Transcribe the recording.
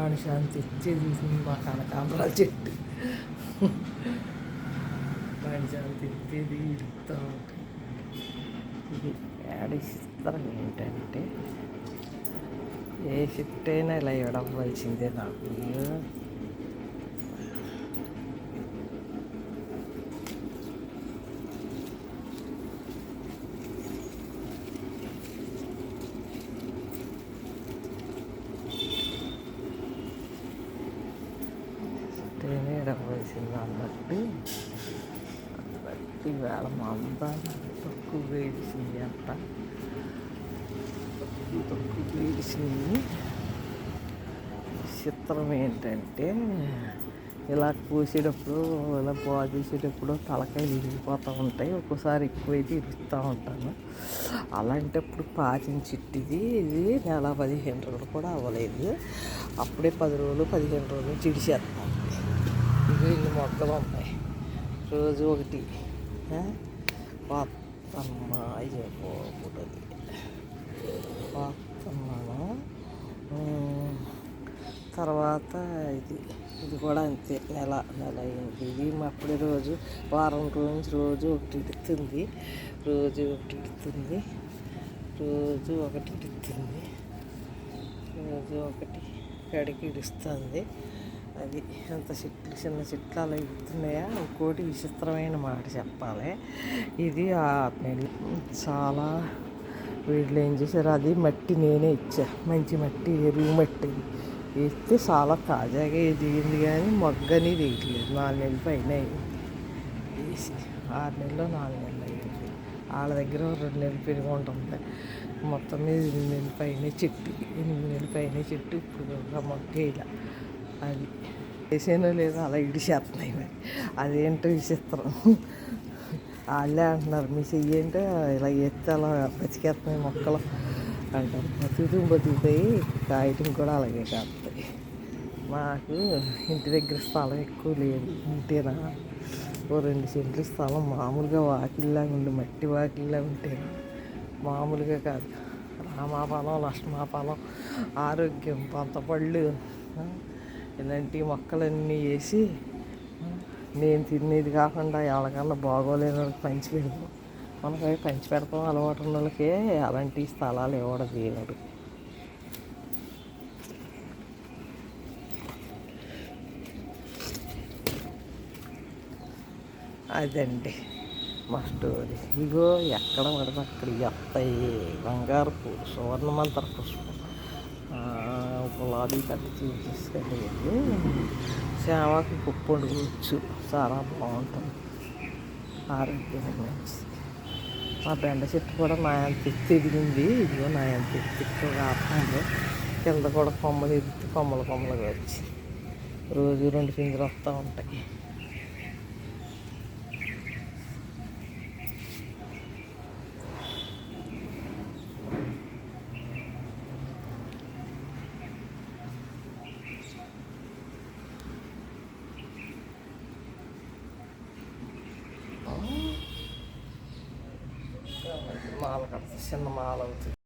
మనిషాన్ని తెచ్చేది మా కనకాంబరాల చెట్టు. మనిషాన్ని తెచ్చేది ఇడుతూ ఉంటాయి. ఇది ఇస్తారు ఏంటంటే ఏ షిఫ్ట్ అయినా ఇలా ఇవ్వవలసిందే నాకు. షిఫ్ట్ ఇవ్వవలసింది అన్నట్టు బట్టి వేళ మంద తక్కువ వేడిసింది అంట. తక్కువ వేడిసింది. చిత్రం ఏంటంటే ఇలా కోసేటప్పుడు ఇలా బాగు చేసేటప్పుడు తలకాయలు ఇరిగిపోతూ ఉంటాయి. ఒక్కోసారి ఎక్కువైతే ఇరుస్తూ ఉంటాను. అలాంటప్పుడు పాచిన చిట్టిది. ఇది నెల 15 రోజులు కూడా అవ్వలేదు. అప్పుడే 10 రోజులు 15 రోజులు చిడిచేస్తాం. ఇవి ఇన్ని మొక్కలు ఉన్నాయి. రోజు ఒకటి పోతమ్మా అయిపోతుంది. పోతున్నాను. తర్వాత ఇది కూడా అంతే. నెల అయింది. ఇది అప్పుడే రోజు వారం రోజు ఒకటి ఇడుతుంది. రోజు ఒకటి కడిగి ఇడుస్తుంది. అది అంత చెట్లు చిన్న చెట్లు అలా ఇడుతున్నాయా. ఇంకోటి విచిత్రమైన మాట చెప్పాలి. ఇది చాలా వీళ్ళు ఏం చేశారు, అది మట్టి నేనే ఇచ్చా. మంచి మట్టి, ఎరువు మట్టి వేస్తే చాలా తాజాగా ఎదిగింది. కానీ మొగ్గని వేయట్లేదు. 4 నెలల పైన అయింది వేసి. 6 నెలలు 4 నెలలు అయ్యింది. వాళ్ళ దగ్గర 2 నెలలు పెరిగి ఉంటుంది. మొత్తం మీద 8 నెలల పైన చెట్టు. 8 నెలల పైన చెట్టు. ఇప్పుడు మొగ్గ ఇలా అది వేసేనో లేదో అలా ఇడిచేస్తున్నాయి. మరి అదేంటో విచిత్రం. వాళ్ళే అంటున్నారు, మీ చెయ్యి ఏంటో ఇలా ఎత్తే అలా బతికేస్తున్నాయి మొక్కలు అంటారు. బతుకుతాయి. కాయటం కూడా అలాగే కాస్తాయి. మాకు ఇంటి దగ్గర స్థలం ఎక్కువ లేదు. ఉంటేనా 2 సెంట్లు స్థలం మామూలుగా వాకిల్లాగా ఉండి, మట్టి వాకిల్లా ఉంటేనా, మామూలుగా కాదు. రామాఫలం, లక్ష్మాఫలం, ఆరోగ్యం, పంతపళ్ళు ఇలాంటి మొక్కలన్నీ వేసి నేను తినేది కాకుండా ఎవరికన్నా బాగోలేని వాళ్ళకి పంచి పెడతాం. మనకి పంచి పెడతాం అలవాటు ఉన్న వాళ్ళకే అలాంటి స్థలాలు ఇవ్వడం దేవుడు. అదండి మా స్టోరీ. ఇగో ఎక్కడ పడితే అక్కడ వస్తాయి. బంగారు పూలు, సువర్ణమంతర పుష్పం, గులాబీ కట్టి తీసుకెళ్ళి సేవకి కుప్పు వండుకోవచ్చు. చాలా బాగుంటుంది. ఆరోగ్యం మంచిది. మా బెండ చెట్టు కూడా నా ఎంత ఎత్తి ఎదిగింది. ఇదిగో నా ఎంత ఎత్తి కాకుండా కింద కూడా కొమ్మలు ఎత్తి కొమ్మలుగా వచ్చి రోజు 2 పింజలు వస్తూ ఉంటాయి. మాల కడుతుంది. చిన్న మాల అవుతుంది.